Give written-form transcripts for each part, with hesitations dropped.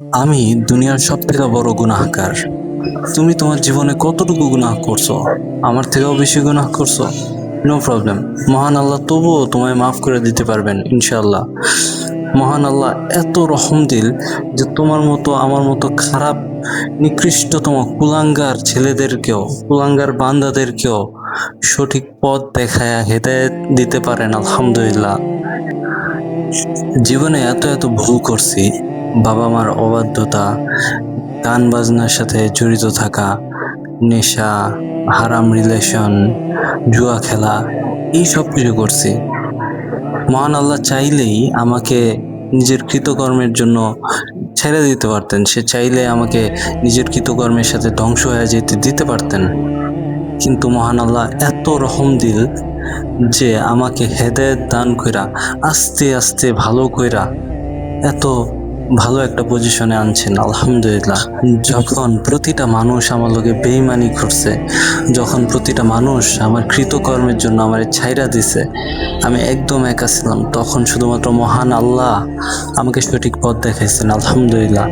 আমি দুনিয়ার সবথেকে বড় গুনাহগার। তুমি তোমার জীবনে কতটুকু গুনাহ করছো? আমার থেকেও বেশি গুনাহ করছো? No problem. মহান আল্লাহ তবুও তোমায় মাফ করে দিতে পারবেন ইনশাআল্লাহ। মহান আল্লাহ এত রহমদিল যে তোমার মতো আমার মতো খারাপ নিকৃষ্টতম কুলাঙ্গার ছেলেদেরকেও, কুলাঙ্গার বান্দাদেরকেও সঠিক পথ দেখায়া হেদায়েত দিতে পারেন। আলহামদুলিল্লাহ। জীবনে এত এত ভুল করছি, বাবা মার অবাধ্যতা, গান বাজনার সাথে জড়িত থাকা, নেশা, হারাম রিলেশন, জুয়া খেলা, এই সব কিছু করছি। মহান আল্লাহ চাইলেই আমাকে নিজের কৃতকর্মের জন্য ছেড়ে দিতে পারতেন। সে চাইলে আমাকে নিজের কৃতকর্মের সাথে ধ্বংস হয়ে যেতে দিতে পারতেন, কিন্তু মহান আল্লাহ এত রহমদিল যে আমাকে হেদায়েত দান কইরা আস্তে আস্তে ভালো কইরা এত ভালো একটা পজিশনে আনছেন। আলহামদুলিল্লাহ। যখন প্রতিটা মানুষ আমার লগে বেইমানি করছে, যখন প্রতিটা মানুষ আমার কৃতকর্মের জন্য আমার ছাইরা দিছে, আমি একদম একা ছিলাম, তখন শুধুমাত্র মহান আল্লাহ আমাকে সঠিক পথ দেখাইছেন। আলহামদুলিল্লাহ।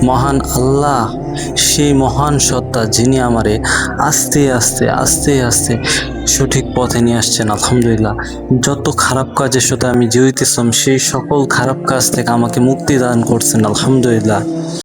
মহান আল্লাহ সেই মহান সত্তা যিনি আমারে আস্তে আস্তে আস্তে আস্তে সঠিক পথে নিয়ে আসছেন। আলহামদুলিল্লাহ। যত খারাপ কাজের সাথে আমি জড়িত ছিলাম সেই সকল খারাপ কাজ থেকে আমাকে মুক্তি দান করছেন। আলহামদুলিল্লাহ।